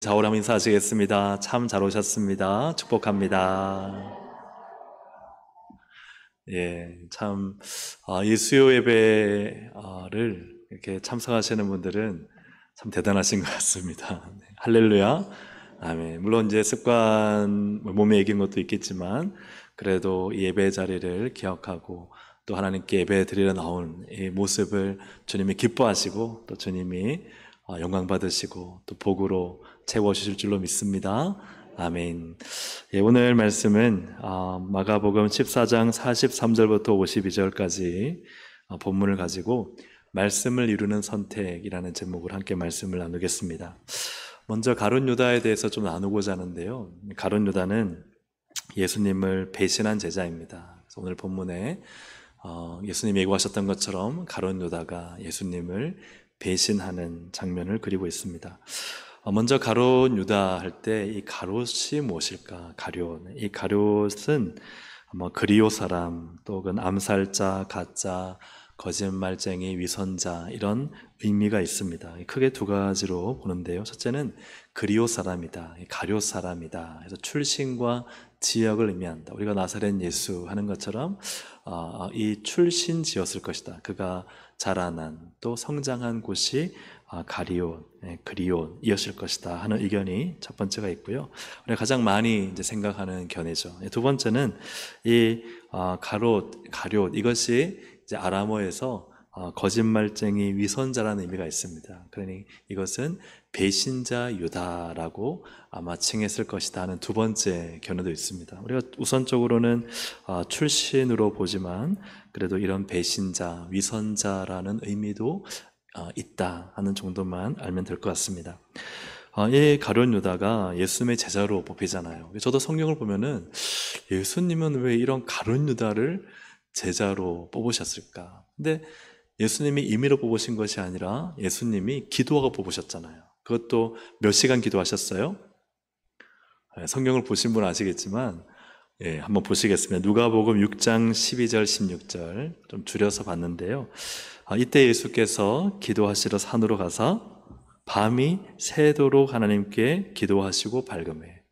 좌우람 인사하시겠습니다. 참 잘 오셨습니다. 축복합니다. 예, 참, 이 수요 예배를 이렇게 참석하시는 분들은 참 대단하신 것 같습니다. 네, 할렐루야. 아멘. 물론 이제 습관, 몸에 이긴 것도 있겠지만, 그래도 이 예배 자리를 기억하고, 또 하나님께 예배 드리러 나온 이 모습을 주님이 기뻐하시고, 또 주님이 영광 받으시고, 또 복으로 채워주실 줄로 믿습니다. 아멘. 예, 오늘 말씀은 마가복음 14장 43절부터 52절까지 본문을 가지고 말씀을 이루는 선택이라는 제목으로 함께 말씀을 나누겠습니다. 먼저 가룟 유다에 대해서 좀 나누고자 하는데요. 가룟 유다는 예수님을 배신한 제자입니다. 그래서 오늘 본문에 예수님이 예고하셨던 것처럼 가룟 유다가 예수님을 배신하는 장면을 그리고 있습니다. 먼저 가룟 유다 할 때 이 가롯이 무엇일까? 가롯. 이 가롯은 그리오 사람, 또는 암살자, 가짜, 거짓말쟁이, 위선자 이런 의미가 있습니다. 크게 두 가지로 보는데요. 첫째는 그리오 사람이다, 가룟 사람이다. 그래서 출신과 지역을 의미한다. 우리가 나사렛 예수 하는 것처럼 이 출신지였을 것이다. 그가 자라난 또 성장한 곳이 가리온, 그리온이었을 것이다 하는 의견이 첫 번째가 있고요. 우리가 가장 많이 이제 생각하는 견해죠. 두 번째는 이 가롯 이것이 이제 아람어에서 거짓말쟁이, 위선자라는 의미가 있습니다. 그러니 이것은 배신자 유다라고 아마 칭했을 것이다 하는 두 번째 견해도 있습니다. 우리가 우선적으로는 출신으로 보지만 그래도 이런 배신자, 위선자라는 의미도 있다 하는 정도만 알면 될 것 같습니다. 이 가룟 유다가 예수님의 제자로 뽑히잖아요. 저도 성경을 보면은 예수님은 왜 이런 가룟 유다를 제자로 뽑으셨을까? 근데 예수님이 임의로 뽑으신 것이 아니라 예수님이 기도하고 뽑으셨잖아요. 그것도 몇 시간 기도하셨어요? 성경을 보신 분은 아시겠지만 한번 보시겠습니다. 누가복음 6장 12절 16절 좀 줄여서 봤는데요. 이때 예수께서 기도하시러 산으로 가사 밤이 새도록 하나님께 기도하시고 발금해.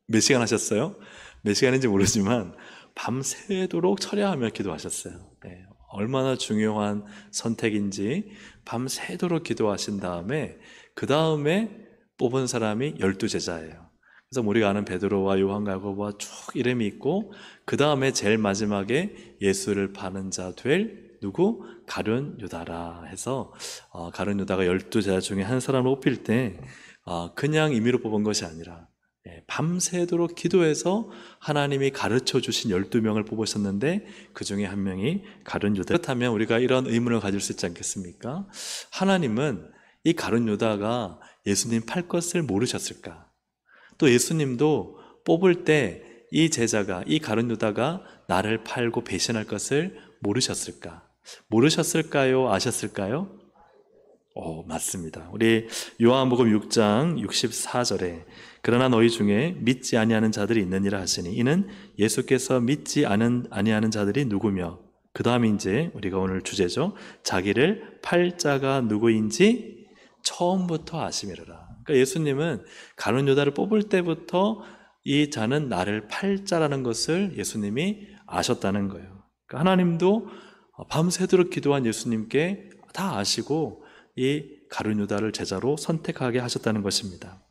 몇 시간 하셨어요? 몇 시간인지 모르지만 밤새도록 철야하며 기도하셨어요. 얼마나 중요한 선택인지 밤새도록 기도하신 다음에 그 다음에 뽑은 사람이 12제자예요. 그래서 우리가 아는 베드로와 요한과 야고보와 쭉 이름이 있고 그 다음에 제일 마지막에 예수를 파는 자 될 누구? 가룟 유다라 해서 가룟 유다가 12제자 중에 한 사람을 뽑힐 때 그냥 임의로 뽑은 것이 아니라 밤새도록 기도해서 하나님이 가르쳐 주신 12명을 뽑으셨는데 그 중에 한 명이 가룟 유다. 그렇다면 우리가 이런 의문을 가질 수 있지 않겠습니까? 하나님은 이 가룟 유다가 예수님 팔 것을 모르셨을까? 또 예수님도 뽑을 때 이 제자가, 이 가룟 유다가 나를 팔고 배신할 것을 모르셨을까? 모르셨을까요? 아셨을까요? 맞습니다. 우리 요한복음 6장 64절에 그러나 너희 중에 믿지 아니하는 자들이 있느니라 하시니 이는 예수께서 믿지 아니하는 자들이 누구며 그 다음에 이제 우리가 오늘 주제죠. 자기를 팔 자가 누구인지 처음부터 아심이라. 그러니까 예수님은 가룟 유다를 뽑을 때부터 이 자는 나를 팔 자라는 것을 예수님이 아셨다는 거예요. 그러니까 하나님도 밤새도록 기도한 예수님께 다 아시고 이 가룟 유다를 제자로 선택하게 하셨다는 것입니다.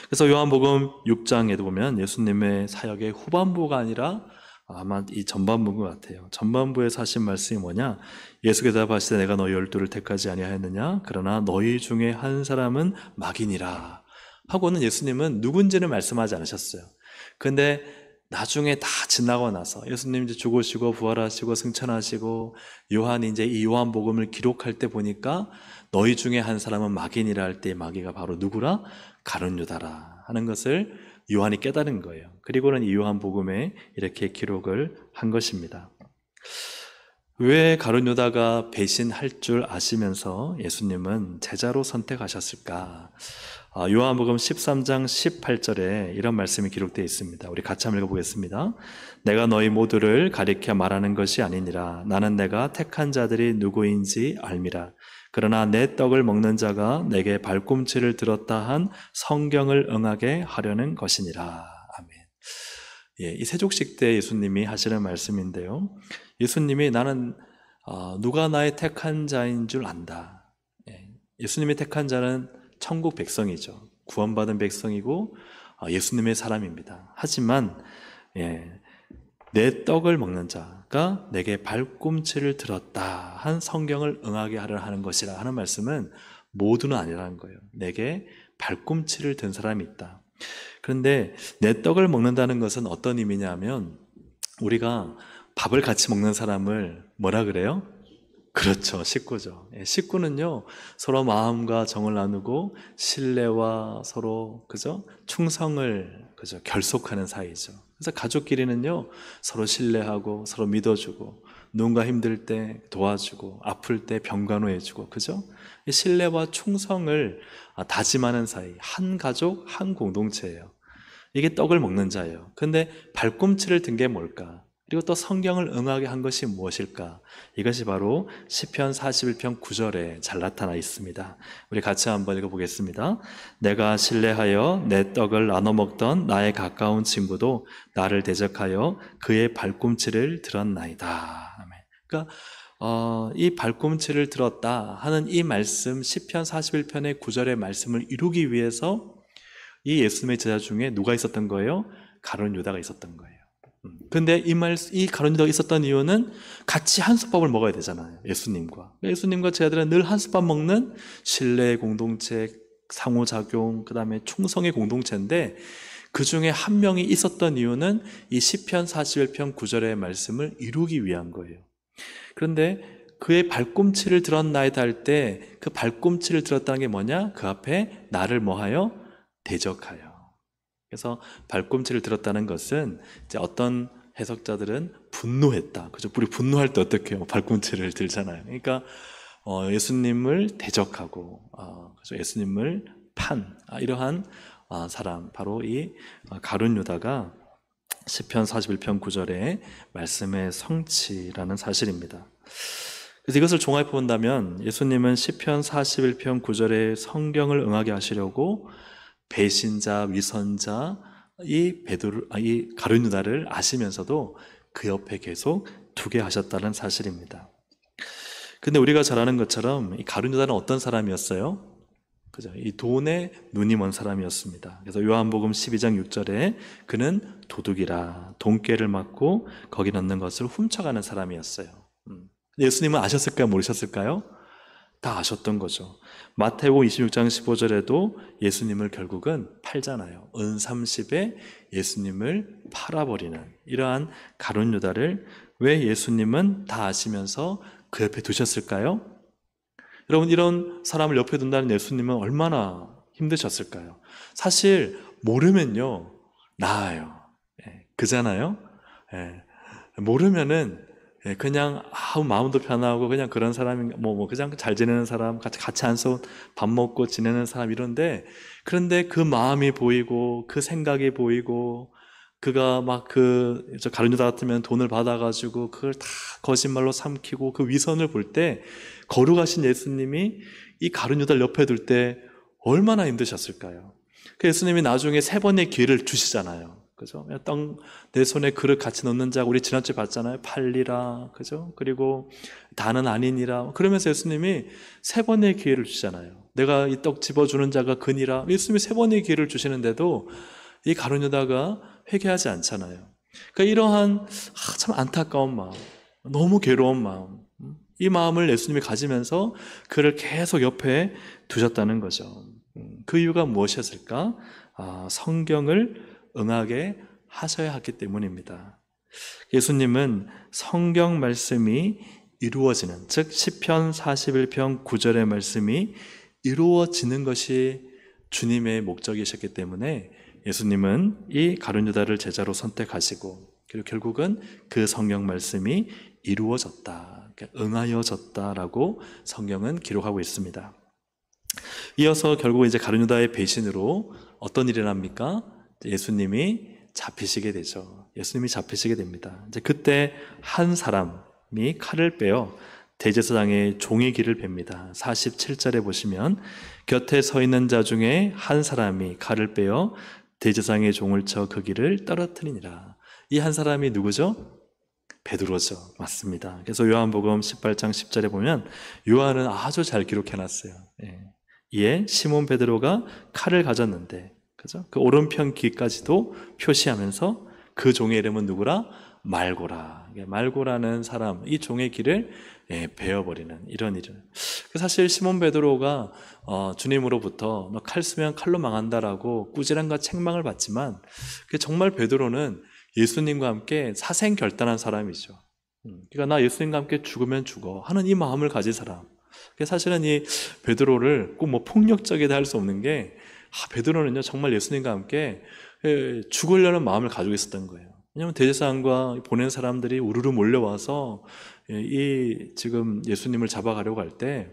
그래서 요한복음 6장에도 보면 예수님의 사역의 후반부가 아니라 아마 이 전반부인 것 같아요. 전반부에서 하신 말씀이 뭐냐? 예수께서 대답하시되 내가 너희 12를 택하지 아니하였느냐? 그러나 너희 중에 한 사람은 마귀니라 하고는 예수님은 누군지는 말씀하지 않으셨어요. 근데 나중에 다 지나고 나서 예수님 이제 죽으시고 부활하시고 승천하시고 요한이 이제 이 요한복음을 기록할 때 보니까 너희 중에 한 사람은 마귀니라 할 때 마귀가 바로 누구라? 가룟 유다라 하는 것을 요한이 깨달은 거예요. 그리고는 이 요한복음에 이렇게 기록을 한 것입니다. 왜 가룟 유다가 배신할 줄 아시면서 예수님은 제자로 선택하셨을까? 요한복음 13장 18절에 이런 말씀이 기록되어 있습니다. 우리 같이 한번 읽어보겠습니다. 내가 너희 모두를 가리켜 말하는 것이 아니니라. 나는 내가 택한 자들이 누구인지 알미라. 그러나 내 떡을 먹는 자가 내게 발꿈치를 들었다 한 성경을 응하게 하려는 것이니라. 아멘. 예, 이 세족식 때 예수님이 하시는 말씀인데요. 예수님이 나는 누가 나의 택한 자인 줄 안다. 예, 예수님이 택한 자는 천국 백성이죠. 구원받은 백성이고 예수님의 사람입니다. 하지만 내 떡을 먹는 자가 내게 발꿈치를 들었다 한 성경을 응하게 하려 하는 것이라 하는 말씀은 모두는 아니라는 거예요. 내게 발꿈치를 든 사람이 있다. 그런데 내 떡을 먹는다는 것은 어떤 의미냐면 우리가 밥을 같이 먹는 사람을 뭐라 그래요? 그렇죠. 식구죠. 식구는요, 서로 마음과 정을 나누고 신뢰와 서로, 그죠? 충성을, 그죠? 결속하는 사이죠. 그래서 가족끼리는요, 서로 신뢰하고 서로 믿어주고, 누군가 힘들 때 도와주고, 아플 때 병간호해주고, 그죠? 이 신뢰와 충성을 다짐하는 사이, 한 가족, 한 공동체예요. 이게 떡을 먹는 자예요. 근데 발꿈치를 든 게 뭘까? 그리고 또 성경을 응하게 한 것이 무엇일까? 이것이 바로 시편 41편 9절에 잘 나타나 있습니다. 우리 같이 한번 읽어보겠습니다. 내가 신뢰하여 내 떡을 나눠 먹던 나의 가까운 친구도 나를 대적하여 그의 발꿈치를 들었나이다. 아멘. 그러니까 이 발꿈치를 들었다 하는 이 말씀, 시편 41편의 9절의 말씀을 이루기 위해서 이 예수님의 제자 중에 누가 있었던 거예요? 가룟 유다가 있었던 거예요. 근데 이 가룟 유다가 있었던 이유는 같이 한솥밥을 먹어야 되잖아요. 예수님과 제자들은 늘 한솥밥 먹는 신뢰의 공동체, 상호작용, 그 다음에 충성의 공동체인데 그 중에 한 명이 있었던 이유는 이 시편 41편 9절의 말씀을 이루기 위한 거예요. 그런데 그의 발꿈치를 들었나이다 할 때 그 발꿈치를 들었다는 게 뭐냐? 그 앞에 나를 뭐하여? 대적하여. 그래서 발꿈치를 들었다는 것은 이제 어떤 해석자들은 분노했다. 그죠? 우리 분노할 때 어떻게 해요? 발꿈치를 들잖아요. 그러니까 예수님을 대적하고, 그죠? 예수님을 이러한 사람, 바로 이 가룟 유다가 시편 41편 9절의 말씀의 성취라는 사실입니다. 그래서 이것을 종합해 본다면 예수님은 시편 41편 9절의 성경을 응하게 하시려고 배신자, 위선자, 이 가룟 유다를 아시면서도 그 옆에 계속 두게 하셨다는 사실입니다. 근데 우리가 잘 아는 것처럼 이 가룟 유다는 어떤 사람이었어요? 그죠? 이 돈에 눈이 먼 사람이었습니다. 그래서 요한복음 12장 6절에 그는 도둑이라 돈꾀를 맞고 거기 넣는 것을 훔쳐가는 사람이었어요. 예수님은 아셨을까요? 모르셨을까요? 다 아셨던 거죠. 마태복음 26장 15절에도 예수님을 결국은 팔잖아요. 은 30에 예수님을 팔아버리는 이러한 가룟 유다를 왜 예수님은 다 아시면서 그 옆에 두셨을까요? 여러분, 이런 사람을 옆에 둔다는 예수님은 얼마나 힘드셨을까요? 사실 모르면요 나아요. 그잖아요. 모르면은 그냥 마음도 편하고 그냥 그런 사람이 그냥 잘 지내는 사람, 같이 앉아서 밥 먹고 지내는 사람 이런데, 그런데 그 마음이 보이고 그 생각이 보이고 그가 막 저 가룟 유다 같으면 돈을 받아가지고 그걸 다 거짓말로 삼키고 그 위선을 볼 때 거룩하신 예수님이 이 가룟 유다를 옆에 둘 때 얼마나 힘드셨을까요? 그 예수님이 나중에 3번의 기회를 주시잖아요. 그죠? 내 손에 그릇 같이 넣는 자, 우리 지난주에 봤잖아요. 팔리라. 그죠? 그리고 다는 아니니라. 그러면서 예수님이 3번의 기회를 주시잖아요. 내가 이 떡 집어주는 자가 그니라. 예수님이 3번의 기회를 주시는데도 이 가룟 유다가 회개하지 않잖아요. 그러니까 이러한 참 안타까운 마음, 너무 괴로운 마음, 이 마음을 예수님이 가지면서 그를 계속 옆에 두셨다는 거죠. 그 이유가 무엇이었을까? 성경을 응하게 하셔야 했기 때문입니다. 예수님은 성경 말씀이 이루어지는, 즉 시편 41편 9절의 말씀이 이루어지는 것이 주님의 목적이셨기 때문에 예수님은 이 가룟 유다를 제자로 선택하시고, 그리고 결국은 그 성경 말씀이 이루어졌다, 응하여졌다라고 성경은 기록하고 있습니다. 이어서 결국 이제 가룟 유다의 배신으로 어떤 일이 납니까? 예수님이 잡히시게 되죠. 예수님이 잡히시게 됩니다. 이제 그때 한 사람이 칼을 빼어 대제사장의 종의 길을 뱁니다. 47절에 보시면 곁에 서 있는 자 중에 한 사람이 칼을 빼어 대제사장의 종을 쳐 그 길을 떨어뜨리니라. 이 한 사람이 누구죠? 베드로죠. 맞습니다. 그래서 요한복음 18장 10절에 보면 요한은 아주 잘 기록해놨어요. 이에 시몬 베드로가 칼을 가졌는데, 그죠? 그 오른편 귀까지도 표시하면서 그 종의 이름은 누구라? 말고라. 말고라는 사람, 이 종의 길을 베어버리는 이런 일을. 사실 시몬 베드로가 주님으로부터 너 칼 쓰면 칼로 망한다라고 꾸지람과 책망을 받지만, 정말 베드로는 예수님과 함께 사생결단한 사람이죠. 그러니까 나 예수님과 함께 죽으면 죽어 하는 이 마음을 가진 사람. 사실은 이 베드로를 꼭 뭐 폭력적이다 할 수 없는 게, 베드로는요 정말 예수님과 함께 죽으려는 마음을 가지고 있었던 거예요. 왜냐하면 대제사장과 보낸 사람들이 우르르 몰려와서 이 지금 예수님을 잡아가려고 할 때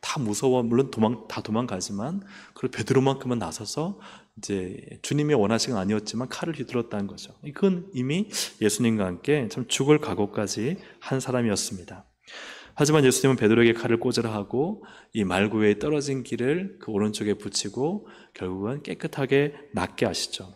다 무서워, 물론 다 도망가지만 그리고 베드로만큼은 나서서 이제 주님이 원하신 건 아니었지만 칼을 휘둘렀다는 거죠. 그건 이미 예수님과 함께 참 죽을 각오까지 한 사람이었습니다. 하지만 예수님은 베드로에게 칼을 꽂으라 하고 이 말구에 떨어진 길을 그 오른쪽에 붙이고 결국은 깨끗하게 낫게 하시죠.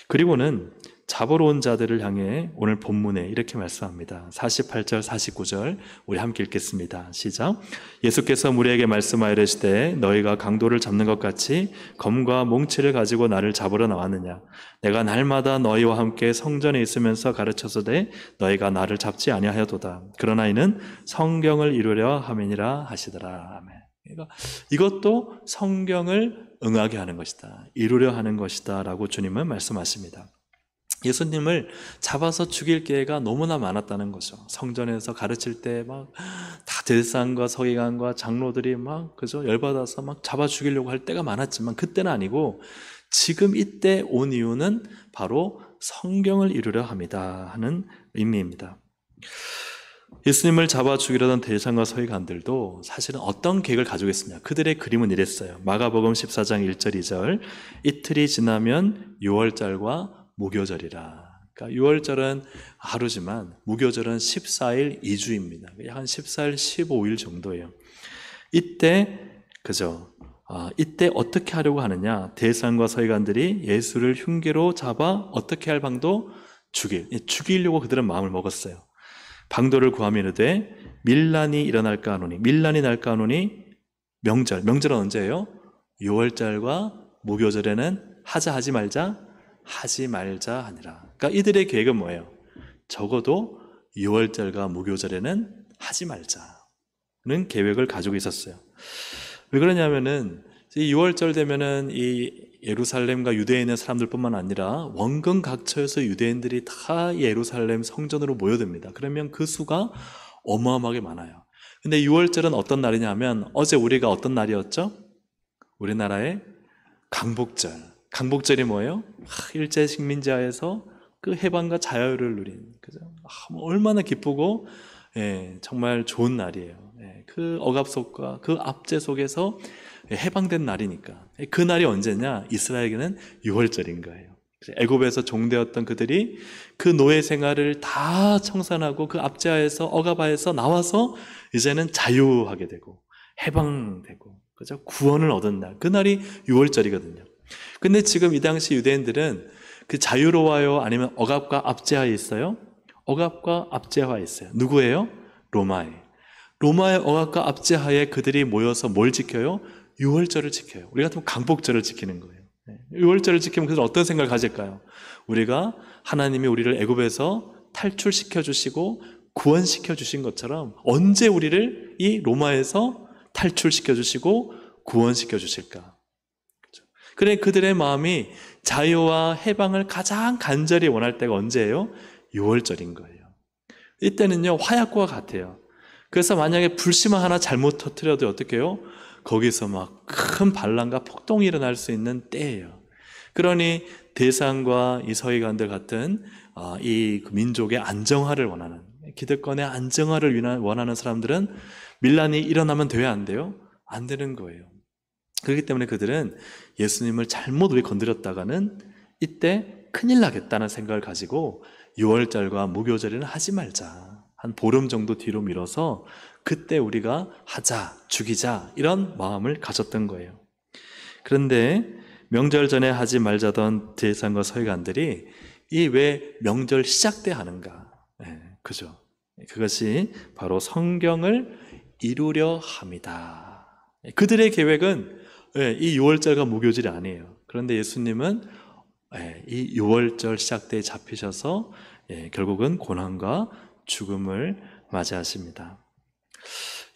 그리고는 잡으러 온 자들을 향해 오늘 본문에 이렇게 말씀합니다. 48절 49절 우리 함께 읽겠습니다. 시작. 예수께서 무리에게 말씀하이르시되 너희가 강도를 잡는 것 같이 검과 몽치를 가지고 나를 잡으러 나왔느냐. 내가 날마다 너희와 함께 성전에 있으면서 가르쳐서되 너희가 나를 잡지 아니하여도다. 그러나 이는 성경을 이루려 함이니라 하시더라. 아멘. 그러니까 이것도 성경을 응하게 하는 것이다, 이루려 하는 것이다 라고 주님은 말씀하십니다. 예수님을 잡아서 죽일 기회가 너무나 많았다는 거죠. 성전에서 가르칠 때 막 다 대제사장과 서기관과 장로들이 막 그죠 열받아서 막 잡아 죽이려고 할 때가 많았지만 그때는 아니고 지금 이때 온 이유는 바로 성경을 이루려 합니다 하는 의미입니다. 예수님을 잡아 죽이려던 대제사장과 서기관들도 사실은 어떤 계획을 가지고 있습니다. 그들의 그림은 이랬어요. 마가복음 14장 1절 2절 이틀이 지나면 유월절과 무교절이라. 그러니까 유월절은 하루지만 무교절은 14일 2주입니다. 한 14일 15일 정도예요. 이때 그죠? 이때 어떻게 하려고 하느냐? 대제사장과 서기관들이 예수를 흉기로 잡아 어떻게 할 방도 죽이려고 그들은 마음을 먹었어요. 방도를 구하며 이르되 밀란이 일어날까 하노니, 밀란이 날까 하노니 명절은 언제예요? 유월절과 무교절에는 하지 말자 하니라. 그러니까 이들의 계획은 뭐예요? 적어도 유월절과 무교절에는 하지 말자는 계획을 가지고 있었어요. 왜 그러냐면은 이 유월절 되면은 이 예루살렘과 유대에 있는 사람들뿐만 아니라 원근 각처에서 유대인들이 다 예루살렘 성전으로 모여듭니다. 그러면 그 수가 어마어마하게 많아요. 근데 유월절은 어떤 날이냐면 어제 우리가 어떤 날이었죠? 우리나라의 강복절. 강복절이 뭐예요? 일제 식민지하에서 그 해방과 자유를 누린, 그죠? 얼마나 기쁘고 정말 좋은 날이에요. 그 억압 속과 그 압제 속에서 해방된 날이니까. 그 날이 언제냐? 이스라엘에게는 유월절인 거예요. 애굽에서 종되었던 그들이 그 노예 생활을 다 청산하고 그 압제하에서 억압하에서 나와서 이제는 자유하게 되고 해방되고, 그죠? 구원을 얻은 날. 그 날이 유월절이거든요. 근데 지금 이 당시 유대인들은 그 자유로워요? 아니면 억압과 압제하에 있어요? 억압과 압제하에 있어요. 누구예요? 로마의 억압과 압제하에 그들이 모여서 뭘 지켜요? 유월절을 지켜요. 우리 같으면 강복절을 지키는 거예요. 유월절을 지키면 그들 어떤 생각을 가질까요? 우리가 하나님이 우리를 애굽에서 탈출시켜 주시고 구원시켜 주신 것처럼 언제 우리를 이 로마에서 탈출시켜 주시고 구원시켜 주실까? 그래 그들의 마음이 자유와 해방을 가장 간절히 원할 때가 언제예요? 유월절인 거예요. 이때는요 화약과 같아요. 그래서 만약에 불씨만 하나 잘못 터뜨려도 어떻게 해요? 거기서 막 큰 반란과 폭동이 일어날 수 있는 때예요. 그러니 대상과 이 서기관들 같은 이 민족의 안정화를 원하는, 기득권의 안정화를 원하는 사람들은 밀란이 일어나면 돼요, 안 돼요? 안 되는 거예요. 그렇기 때문에 그들은 예수님을 잘못 우리 건드렸다가는 이때 큰일 나겠다는 생각을 가지고 유월절과 무교절에는 하지 말자, 한 보름 정도 뒤로 미뤄서 그때 우리가 하자, 죽이자 이런 마음을 가졌던 거예요. 그런데 명절 전에 하지 말자던 대제사장과 서기관들이 이 왜 명절 시작 때 하는가? 그죠? 그것이 바로 성경을 이루려 함이다. 그들의 계획은 이 유월절과 무교절이 아니에요. 그런데 예수님은 이 유월절 시작 때에 잡히셔서 결국은 고난과 죽음을 맞이하십니다.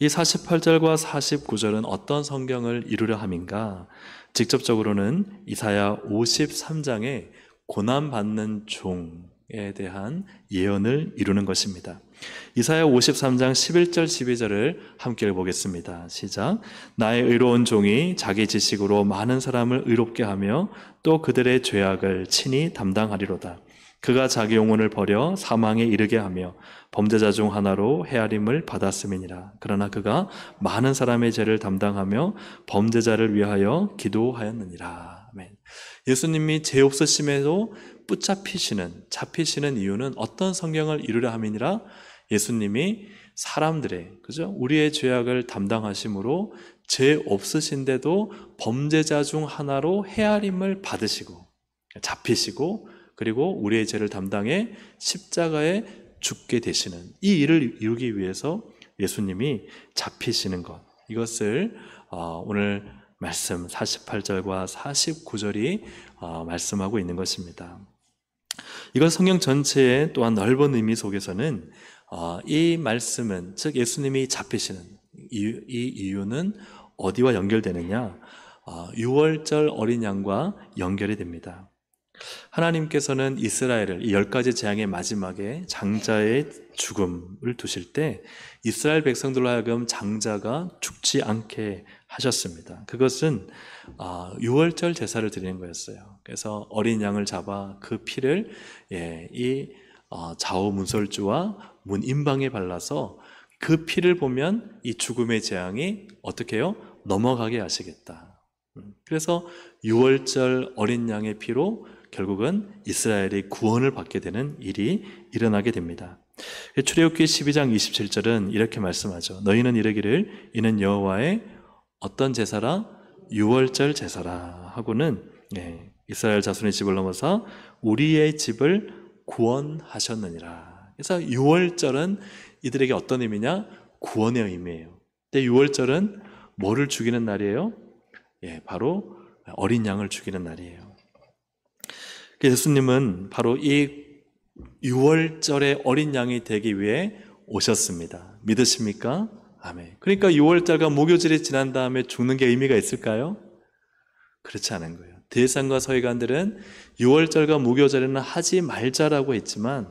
이 48절과 49절은 어떤 성경을 이루려 함인가? 직접적으로는 이사야 53장에 고난받는 종에 대한 예언을 이루는 것입니다. 이사야 53장 11절 12절을 함께 읽어보겠습니다. 시작. 나의 의로운 종이 자기 지식으로 많은 사람을 의롭게 하며 또 그들의 죄악을 친히 담당하리로다. 그가 자기 영혼을 버려 사망에 이르게 하며 범죄자 중 하나로 헤아림을 받았음이니라. 그러나 그가 많은 사람의 죄를 담당하며 범죄자를 위하여 기도하였느니라. 아멘. 예수님이 죄 없으심에도 잡히시는 이유는 어떤 성경을 이루려 함이니라? 예수님이 사람들의, 그죠? 우리의 죄악을 담당하심으로 죄 없으신데도 범죄자 중 하나로 헤아림을 받으시고 잡히시고 그리고 우리의 죄를 담당해 십자가에 죽게 되시는 이 일을 이루기 위해서 예수님이 잡히시는 것, 이것을 오늘 말씀 48절과 49절이 말씀하고 있는 것입니다. 이건 성경 전체의 또한 넓은 의미 속에서는 이 말씀은, 즉 예수님이 잡히시는 이 이유는 어디와 연결되느냐? 유월절 어린 양과 연결이 됩니다. 하나님께서는 이스라엘을 이 10가지 재앙의 마지막에 장자의 죽음을 두실 때 이스라엘 백성들로 하여금 장자가 죽지 않게 하셨습니다. 그것은 유월절 제사를 드리는 거였어요. 그래서 어린 양을 잡아 그 피를 이 좌우 문설주와 문인방에 발라서 그 피를 보면 이 죽음의 재앙이 어떻게 해요? 넘어가게 하시겠다. 그래서 유월절 어린 양의 피로 결국은 이스라엘이 구원을 받게 되는 일이 일어나게 됩니다. 출애굽기 12장 27절은 이렇게 말씀하죠. 너희는 이르기를 이는 여호와의 어떤 제사라? 유월절 제사라 하고는 이스라엘 자손의 집을 넘어서 우리의 집을 구원하셨느니라. 그래서 유월절은 이들에게 어떤 의미냐? 구원의 의미예요. 근데 유월절은 뭐를 죽이는 날이에요? 바로 어린 양을 죽이는 날이에요. 예수님은 바로 이 유월절의 어린 양이 되기 위해 오셨습니다. 믿으십니까? 아멘. 그러니까 유월절과 무교절이 지난 다음에 죽는 게 의미가 있을까요? 그렇지 않은 거예요. 대제사장과 서기관들은 유월절과 무교절에는 하지 말자라고 했지만,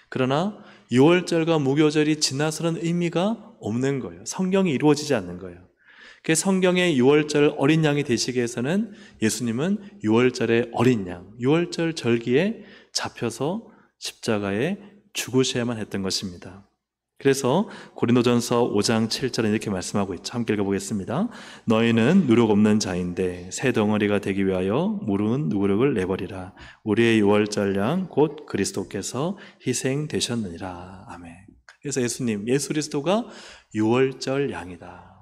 그러나 유월절과 무교절이 지나서는 의미가 없는 거예요. 성경이 이루어지지 않는 거예요. 그 성경의 유월절 어린 양이 되시기 위해서는 예수님은 유월절의 어린 양, 유월절 절기에 잡혀서 십자가에 죽으셔야만 했던 것입니다. 그래서 고린도전서 5장 7절에 이렇게 말씀하고 있죠. 함께 읽어보겠습니다. 너희는 누룩 없는 자인데 새 덩어리가 되기 위하여 무르은 누룩을 내버리라. 우리의 유월절 양 곧 그리스도께서 희생되셨느니라. 아멘. 그래서 예수 그리스도가 유월절 양이다.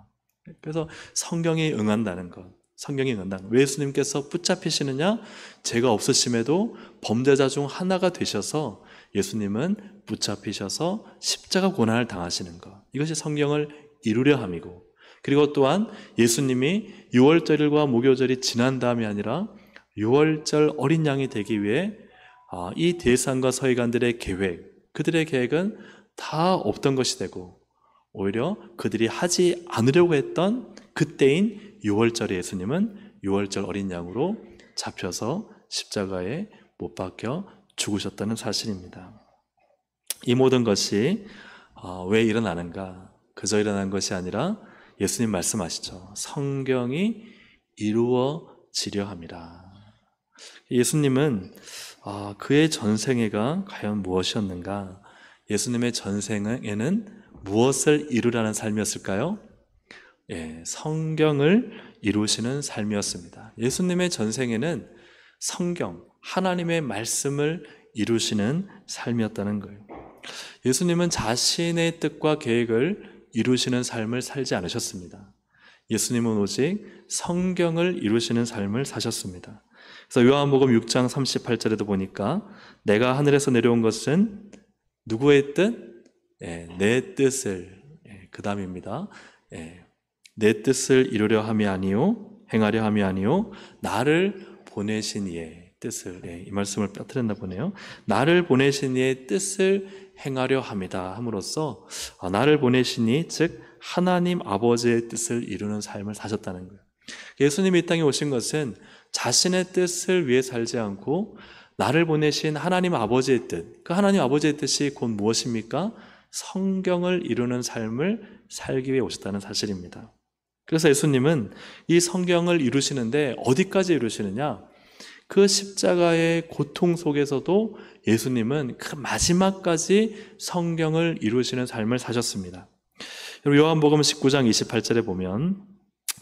그래서 성경이 응한다는 것, 성경이 응한다는 것. 왜 예수님께서 붙잡히시느냐? 죄가 없으심에도 범죄자 중 하나가 되셔서 예수님은 붙잡히셔서 십자가 고난을 당하시는 것, 이것이 성경을 이루려 함이고, 그리고 또한 예수님이 유월절과 무교절이 지난 다음이 아니라 유월절 어린 양이 되기 위해 이 대제사장과 서기관들의 계획, 그들의 계획은 다 없던 것이 되고 오히려 그들이 하지 않으려고 했던 그때인 유월절에 예수님은 유월절 어린 양으로 잡혀서 십자가에 못 박혀 죽으셨다는 사실입니다. 이 모든 것이 왜 일어나는가? 그저 일어난 것이 아니라 예수님 말씀하시죠. 성경이 이루어지려 함이라. 예수님은 그의 전생애가 과연 무엇이었는가? 예수님의 전생에는 무엇을 이루라는 삶이었을까요? 성경을 이루시는 삶이었습니다. 예수님의 전생에는 성경, 하나님의 말씀을 이루시는 삶이었다는 거예요. 예수님은 자신의 뜻과 계획을 이루시는 삶을 살지 않으셨습니다. 예수님은 오직 성경을 이루시는 삶을 사셨습니다. 그래서 요한복음 6장 38절에도 보니까 내가 하늘에서 내려온 것은 누구의 뜻? 내 뜻을, 그 다음입니다. 내 뜻을 이루려 함이 아니요 행하려 함이 아니요 나를 보내신 이의 뜻을, 이 말씀을 빠뜨렸나 보네요. 나를 보내신 이의 뜻을 행하려 함이다 함으로써 나를 보내신 이, 즉 하나님 아버지의 뜻을 이루는 삶을 사셨다는 거예요. 예수님이 이 땅에 오신 것은 자신의 뜻을 위해 살지 않고 나를 보내신 하나님 아버지의 뜻, 그 하나님 아버지의 뜻이 곧 무엇입니까? 성경을 이루는 삶을 살기 위해 오셨다는 사실입니다. 그래서 예수님은 이 성경을 이루시는데 어디까지 이루시느냐? 그 십자가의 고통 속에서도 예수님은 그 마지막까지 성경을 이루시는 삶을 사셨습니다. 요한복음 19장 28절에 보면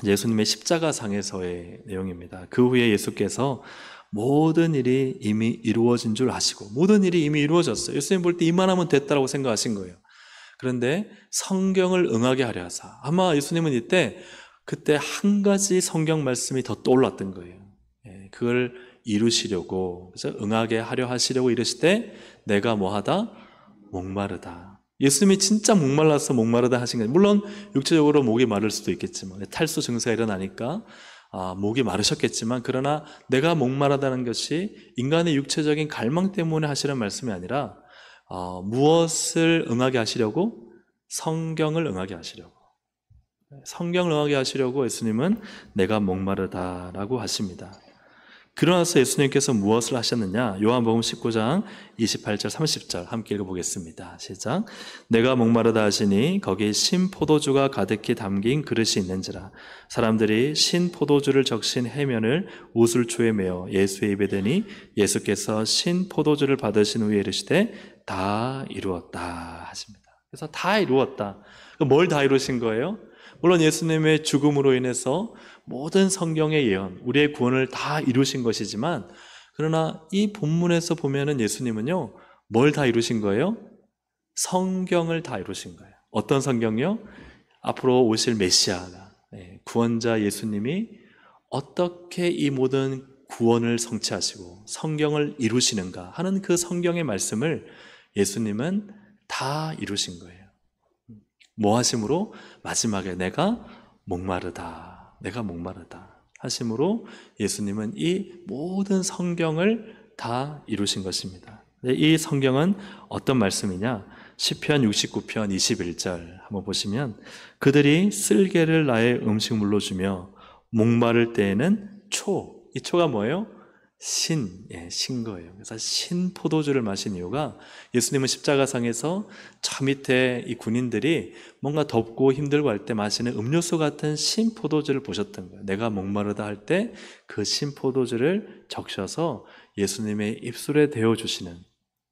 예수님의 십자가상에서의 내용입니다. 그 후에 예수께서 모든 일이 이미 이루어진 줄 아시고, 모든 일이 이미 이루어졌어요. 예수님 볼 때 이만하면 됐다라고 생각하신 거예요. 그런데 성경을 응하게 하려 하사, 아마 예수님은 그때 한 가지 성경 말씀이 더 떠올랐던 거예요. 그걸 이루시려고, 그래서 응하게 하려 하시려고 이르실 때 내가 뭐하다? 목마르다. 예수님이 진짜 목마르다 하신 거예요. 물론 육체적으로 목이 마를 수도 있겠지만, 탈수 증세가 일어나니까 목이 마르셨겠지만, 그러나 내가 목마르다는 것이 인간의 육체적인 갈망 때문에 하시는 말씀이 아니라 무엇을 응하게 하시려고? 성경을 응하게 하시려고. 성경을 응하게 하시려고 예수님은 내가 목마르다라고 하십니다. 그러나서 예수님께서 무엇을 하셨느냐? 요한복음 19장 28절 30절 함께 읽어보겠습니다. 시작. 내가 목마르다 하시니 거기 신 포도주가 가득히 담긴 그릇이 있는지라. 사람들이 신 포도주를 적신 해면을 우슬초에 메어 예수의 입에 대니 예수께서 신 포도주를 받으신 후에 이르시되 다 이루었다 하십니다. 그래서 다 이루었다. 뭘 다 이루신 거예요? 물론 예수님의 죽음으로 인해서 모든 성경의 예언, 우리의 구원을 다 이루신 것이지만, 그러나 이 본문에서 보면은 예수님은요, 뭘 다 이루신 거예요? 성경을 다 이루신 거예요. 어떤 성경이요? 앞으로 오실 메시아가, 구원자 예수님이 어떻게 이 모든 구원을 성취하시고 성경을 이루시는가 하는 그 성경의 말씀을 예수님은 다 이루신 거예요. 뭐 하심으로? 마지막에 내가 목마르다 하심으로 예수님은 이 모든 성경을 다 이루신 것입니다. 이 성경은 어떤 말씀이냐? 시편 69편 21절 한번 보시면 그들이 쓸개를 나의 음식물로 주며 목마를 때에는 이 초가 뭐예요? 신 거예요. 그래서 신 포도주를 마신 이유가 예수님은 십자가상에서 저 밑에 이 군인들이 뭔가 덥고 힘들고 할 때 마시는 음료수 같은 신 포도주를 보셨던 거예요. 내가 목마르다 할 때 그 신 포도주를 적셔서 예수님의 입술에 대어주시는.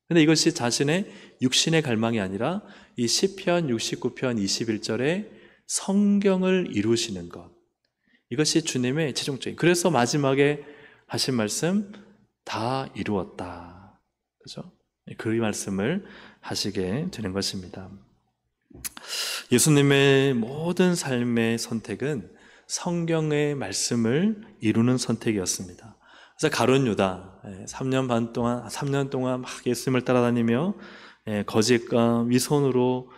근데 이것이 자신의 육신의 갈망이 아니라 이 시편 69편 21절에 성경을 이루시는 것. 이것이 주님의 최종적인. 그래서 마지막에 하신 말씀 다 이루었다. 그죠? 그 말씀을 하시게 되는 것입니다. 예수님의 모든 삶의 선택은 성경의 말씀을 이루는 선택이었습니다. 그래서 가룟 유다 3년 동안 막 예수님을 따라다니며 거짓과 위선으로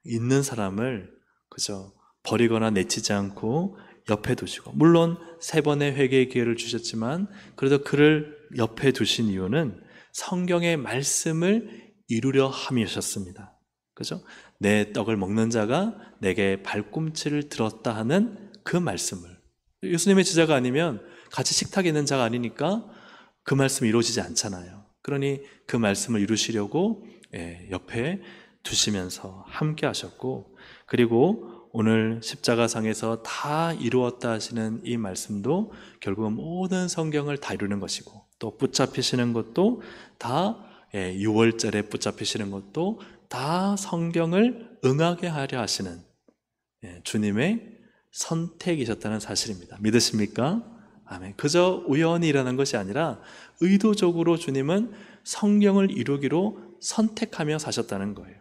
있는 사람을 그죠? 버리거나 내치지 않고 옆에 두시고, 물론 3번의 회개의 기회를 주셨지만 그래도 그를 옆에 두신 이유는 성경의 말씀을 이루려 함이셨습니다. 그죠? 내 떡을 먹는 자가 내게 발꿈치를 들었다 하는 그 말씀을, 예수님의 제자가 아니면 같이 식탁에 있는 자가 아니니까 그 말씀이 이루어지지 않잖아요. 그러니 그 말씀을 이루시려고 옆에 두시면서 함께 하셨고, 그리고 오늘 십자가상에서 다 이루었다 하시는 이 말씀도 결국은 모든 성경을 다 이루는 것이고, 또 붙잡히시는 것도 다 6월절에 붙잡히시는 것도 다 성경을 응하게 하려 하시는 주님의 선택이셨다는 사실입니다. 믿으십니까? 아멘. 그저 우연히 일어난 것이 아니라 의도적으로 주님은 성경을 이루기로 선택하며 사셨다는 거예요.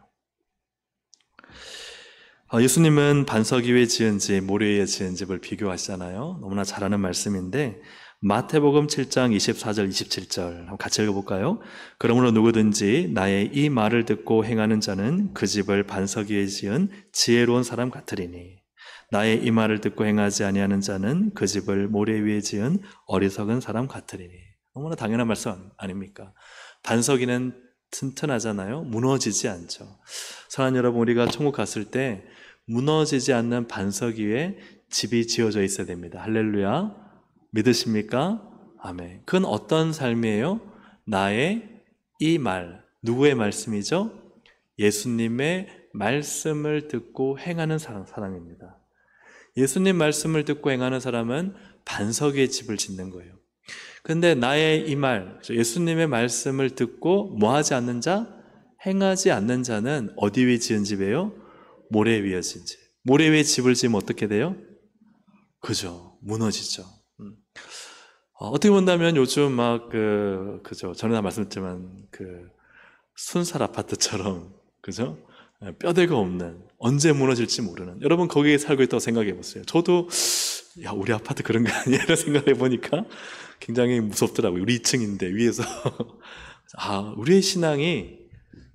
예수님은 반석 위에 지은 집, 모래 위에 지은 집을 비교하시잖아요. 너무나 잘 아는 말씀인데 마태복음 7장 24절 27절 한번 같이 읽어볼까요? 그러므로 누구든지 나의 이 말을 듣고 행하는 자는 그 집을 반석 위에 지은 지혜로운 사람 같으리니 나의 이 말을 듣고 행하지 아니하는 자는 그 집을 모래 위에 지은 어리석은 사람 같으리니. 너무나 당연한 말씀 아닙니까? 반석 위는 튼튼하잖아요. 무너지지 않죠. 사랑하는 여러분, 우리가 천국 갔을 때 무너지지 않는 반석 위에 집이 지어져 있어야 됩니다. 할렐루야. 믿으십니까? 아멘. 그건 어떤 삶이에요? 나의 이 말, 누구의 말씀이죠? 예수님의 말씀을 듣고 행하는 사람입니다. 예수님 말씀을 듣고 행하는 사람은 반석 위에 집을 짓는 거예요. 그런데 나의 이 말, 예수님의 말씀을 듣고 뭐 하지 않는 자? 행하지 않는 자는 어디 위에 지은 집이에요? 모래 위에 지은 집. 모래 위에 집을 지으면 어떻게 돼요? 그죠. 무너지죠. 어떻게 본다면 요즘 그죠. 전에 다 말씀드렸지만, 순살 아파트처럼, 그죠? 뼈대가 없는, 언제 무너질지 모르는. 여러분, 거기에 살고 있다고 생각해 보세요. 저도, 야, 우리 아파트 그런 거 아니야? 이런 생각을 해보니까 굉장히 무섭더라고요. 우리 2층인데, 위에서. 우리의 신앙이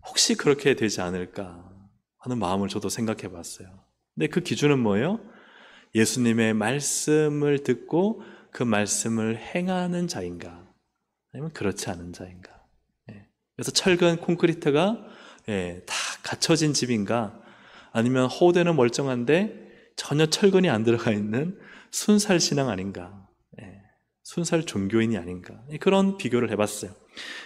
혹시 그렇게 되지 않을까 하는 마음을 저도 생각해 봤어요. 근데 그 기준은 뭐예요? 예수님의 말씀을 듣고 그 말씀을 행하는 자인가? 아니면 그렇지 않은 자인가? 그래서 철근, 콘크리트가 다 갖춰진 집인가? 아니면 호대는 멀쩡한데 전혀 철근이 안 들어가 있는 순살 신앙 아닌가? 순살 종교인이 아닌가? 그런 비교를 해봤어요.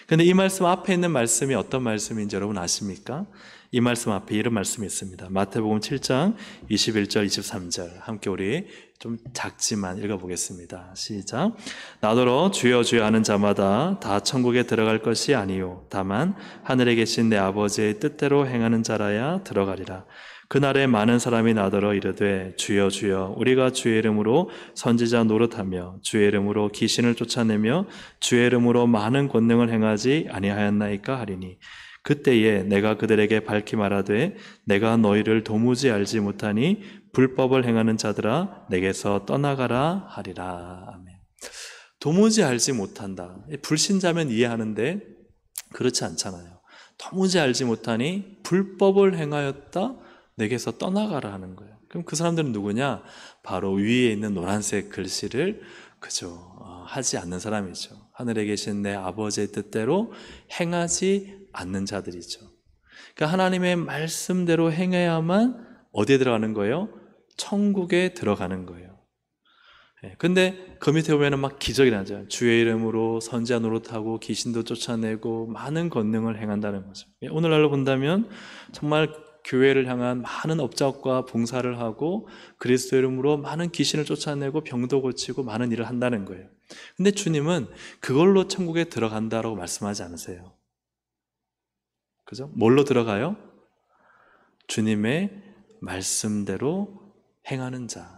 그런데 이 말씀 앞에 있는 말씀이 어떤 말씀인지 여러분 아십니까? 이 말씀 앞에 이런 말씀이 있습니다. 마태복음 7장 21절 23절 함께 우리 좀 작지만 읽어보겠습니다. 시작. 나더러 주여 주여 하는 자마다 다 천국에 들어갈 것이 아니요 다만 하늘에 계신 내 아버지의 뜻대로 행하는 자라야 들어가리라. 그날에 많은 사람이 나더러 이르되 주여 주여 우리가 주의 이름으로 선지자 노릇하며 주의 이름으로 귀신을 쫓아내며 주의 이름으로 많은 권능을 행하지 아니하였나이까 하리니 그때에 내가 그들에게 밝히 말하되 내가 너희를 도무지 알지 못하니 불법을 행하는 자들아 내게서 떠나가라 하리라. 아멘. 도무지 알지 못한다. 불신자면 이해하는데 그렇지 않잖아요. 도무지 알지 못하니 불법을 행하였다 내게서 떠나가라 하는 거예요. 그럼 그 사람들은 누구냐? 바로 위에 있는 노란색 글씨를 하지 않는 사람이죠. 하늘에 계신 내 아버지의 뜻대로 행하지 않는 자들이죠. 그러니까 하나님의 말씀대로 행해야만 어디에 들어가는 거예요? 천국에 들어가는 거예요. 근데 그 밑에 보면은 막 기적이 나죠. 주의 이름으로 선지자 노릇하고 귀신도 쫓아내고 많은 권능을 행한다는 거죠. 오늘날로 본다면 정말 교회를 향한 많은 업적과 봉사를 하고 그리스도 이름으로 많은 귀신을 쫓아내고 병도 고치고 많은 일을 한다는 거예요. 근데 주님은 그걸로 천국에 들어간다라고 말씀하지 않으세요. 그죠? 뭘로 들어가요? 주님의 말씀대로 행하는 자.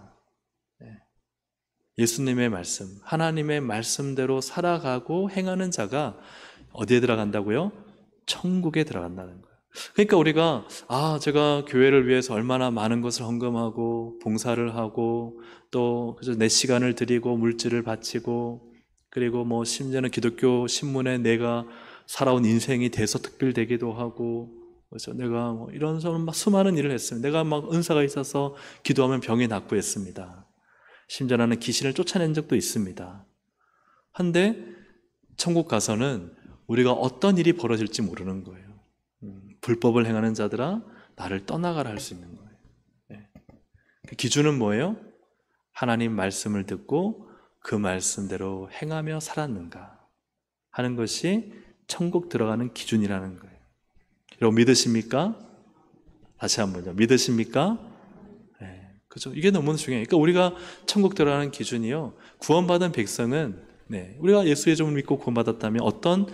예수님의 말씀, 하나님의 말씀대로 살아가고 행하는 자가 어디에 들어간다고요? 천국에 들어간다는 거예요. 그러니까 우리가 제가 교회를 위해서 얼마나 많은 것을 헌금하고 봉사를 하고 또 내 시간을 드리고 물질을 바치고 그리고 심지어는 기독교 신문에 내가 살아온 인생이 대서특필되기도 하고 그래서 내가 이런 수많은 일을 했습니다. 내가 은사가 있어서 기도하면 병이 낫고 했습니다. 심지어 나는 귀신을 쫓아낸 적도 있습니다. 한데 천국 가서는 우리가 어떤 일이 벌어질지 모르는 거예요. 불법을 행하는 자들아 나를 떠나가라 할 수 있는 거예요. 그 기준은 뭐예요? 하나님 말씀을 듣고 그 말씀대로 행하며 살았는가 하는 것이 천국 들어가는 기준이라는 거예요. 여러분 믿으십니까? 다시 한번요. 믿으십니까? 그죠? 이게 너무 중요해요. 그러니까 우리가 천국 들어가는 기준이요. 구원받은 백성은 우리가 예수의 이름을 믿고 구원받았다면 어떤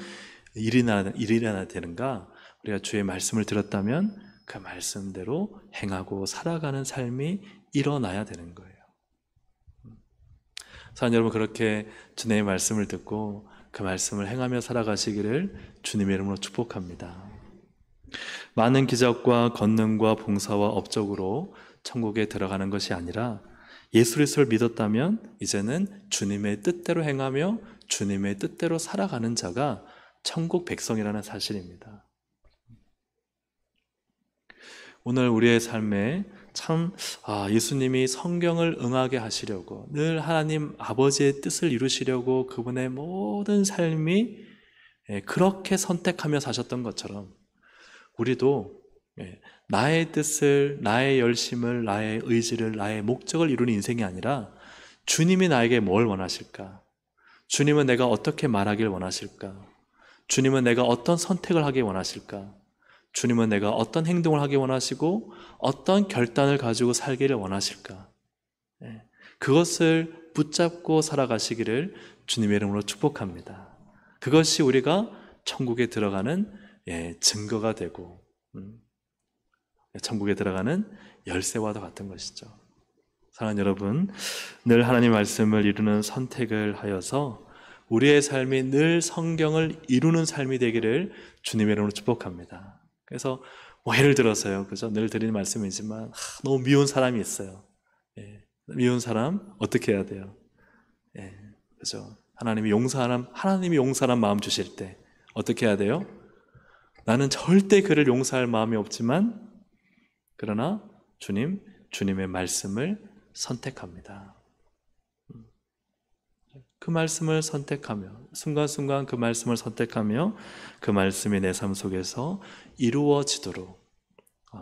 일이나 되는가? 우리가 주의 말씀을 들었다면 그 말씀대로 행하고 살아가는 삶이 일어나야 되는 거예요. 사랑하는 여러분, 그렇게 주님의 말씀을 듣고 그 말씀을 행하며 살아가시기를 주님의 이름으로 축복합니다. 많은 기적과 권능과 봉사와 업적으로 천국에 들어가는 것이 아니라 예수 그리스도를 믿었다면 이제는 주님의 뜻대로 행하며 주님의 뜻대로 살아가는 자가 천국 백성이라는 사실입니다. 오늘 우리의 삶에 참 예수님이 성경을 응하게 하시려고 늘 하나님 아버지의 뜻을 이루시려고 그분의 모든 삶이 그렇게 선택하며 사셨던 것처럼 우리도 나의 뜻을, 나의 열심을, 나의 의지를, 나의 목적을 이루는 인생이 아니라 주님이 나에게 뭘 원하실까? 주님은 내가 어떻게 말하길 원하실까? 주님은 내가 어떤 선택을 하길 원하실까? 주님은 내가 어떤 행동을 하길 원하시고 어떤 결단을 가지고 살기를 원하실까? 그것을 붙잡고 살아가시기를 주님의 이름으로 축복합니다. 그것이 우리가 천국에 들어가는 증거가 되고 천국에 들어가는 열쇠와도 같은 것이죠. 사랑하는 여러분, 늘 하나님 말씀을 이루는 선택을 하여서 우리의 삶이 늘 성경을 이루는 삶이 되기를 주님의 이름으로 축복합니다. 그래서 예를 들어서요, 그죠? 늘 드리는 말씀이지만 너무 미운 사람이 있어요. 미운 사람 어떻게 해야 돼요? 그죠? 하나님이 용서하는 마음 주실 때 어떻게 해야 돼요? 나는 절대 그를 용서할 마음이 없지만 그러나 주님의 말씀을 선택합니다. 그 말씀을 선택하며 순간순간 그 말씀을 선택하며 그 말씀이 내 삶 속에서 이루어지도록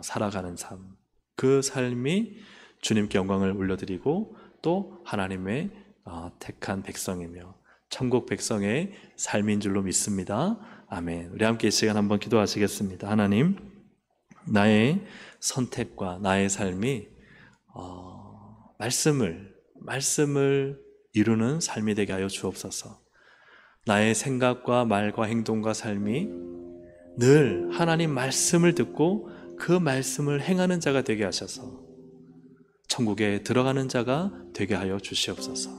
살아가는 삶, 그 삶이 주님께 영광을 올려드리고 또 하나님의 택한 백성이며 천국 백성의 삶인 줄로 믿습니다. 아멘. 우리 함께 이 시간 한번 기도하시겠습니다. 하나님, 나의 선택과 나의 삶이 말씀을 이루는 삶이 되게 하여 주옵소서. 나의 생각과 말과 행동과 삶이 늘 하나님 말씀을 듣고 그 말씀을 행하는 자가 되게 하셔서 천국에 들어가는 자가 되게 하여 주시옵소서.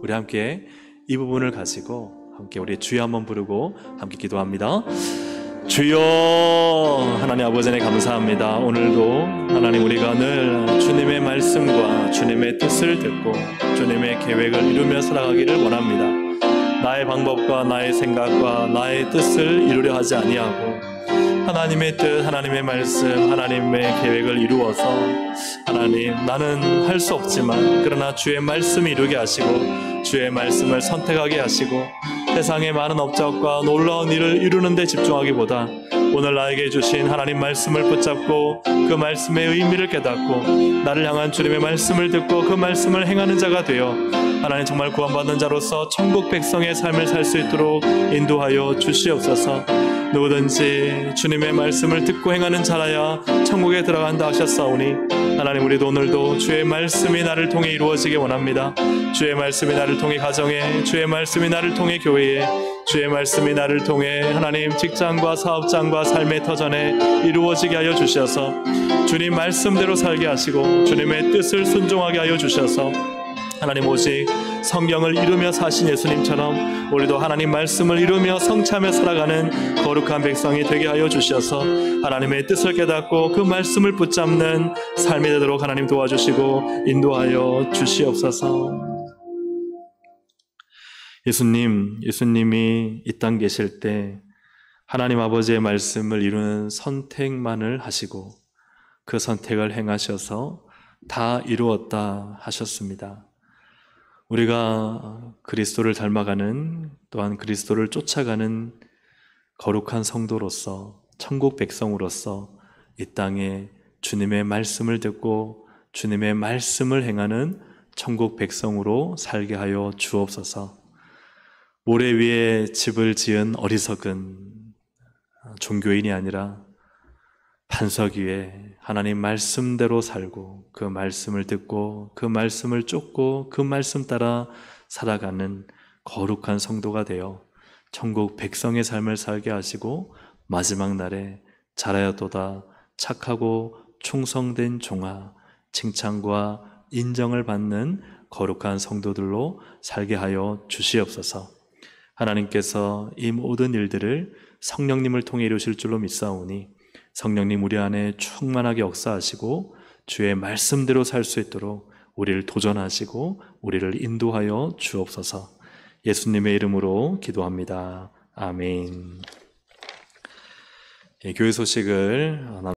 우리 함께 이 부분을 가지고 함께 우리 주여 한번 부르고 함께 기도합니다. 주여, 하나님 아버지 네 감사합니다. 오늘도 하나님 우리가 늘 주님의 말씀과 주님의 뜻을 듣고 주님의 계획을 이루며 살아가기를 원합니다. 나의 방법과 나의 생각과 나의 뜻을 이루려 하지 아니하고 하나님의 뜻, 하나님의 말씀, 하나님의 계획을 이루어서 하나님, 나는 할 수 없지만 그러나 주의 말씀을 이루게 하시고 주의 말씀을 선택하게 하시고 세상의 많은 업적과 놀라운 일을 이루는 데 집중하기보다 오늘 나에게 주신 하나님 말씀을 붙잡고 그 말씀의 의미를 깨닫고 나를 향한 주님의 말씀을 듣고 그 말씀을 행하는 자가 되어 하나님 정말 구원받는 자로서 천국 백성의 삶을 살 수 있도록 인도하여 주시옵소서. 누구든지 주님의 말씀을 듣고 행하는 자라야 천국에 들어간다 하셨사오니 하나님 우리도 오늘도 주의 말씀이 나를 통해 이루어지기 원합니다. 주의 말씀이 나를 통해 가정에, 주의 말씀이 나를 통해 교회에, 주의 말씀이 나를 통해 하나님 직장과 사업장과 삶의 터전에 이루어지게 하여 주셔서 주님 말씀대로 살게 하시고 주님의 뜻을 순종하게 하여 주셔서 하나님 오직 성경을 이루며 사신 예수님처럼 우리도 하나님 말씀을 이루며 성취하며 살아가는 거룩한 백성이 되게 하여 주셔서 하나님의 뜻을 깨닫고 그 말씀을 붙잡는 삶이 되도록 하나님 도와주시고 인도하여 주시옵소서. 예수님이 이 땅 계실 때 하나님 아버지의 말씀을 이루는 선택만을 하시고 그 선택을 행하셔서 다 이루었다 하셨습니다. 우리가 그리스도를 닮아가는 또한 그리스도를 쫓아가는 거룩한 성도로서 천국 백성으로서 이 땅에 주님의 말씀을 듣고 주님의 말씀을 행하는 천국 백성으로 살게 하여 주옵소서. 모래 위에 집을 지은 어리석은 종교인이 아니라 반석 위에 하나님 말씀대로 살고 그 말씀을 듣고 그 말씀을 쫓고 그 말씀 따라 살아가는 거룩한 성도가 되어 천국 백성의 삶을 살게 하시고 마지막 날에 잘하였도다 착하고 충성된 종아 칭찬과 인정을 받는 거룩한 성도들로 살게 하여 주시옵소서. 하나님께서 이 모든 일들을 성령님을 통해 이루실 줄로 믿사오니 성령님 우리 안에 충만하게 역사하시고 주의 말씀대로 살 수 있도록 우리를 도전하시고 우리를 인도하여 주옵소서. 예수님의 이름으로 기도합니다. 아멘. 교회 소식을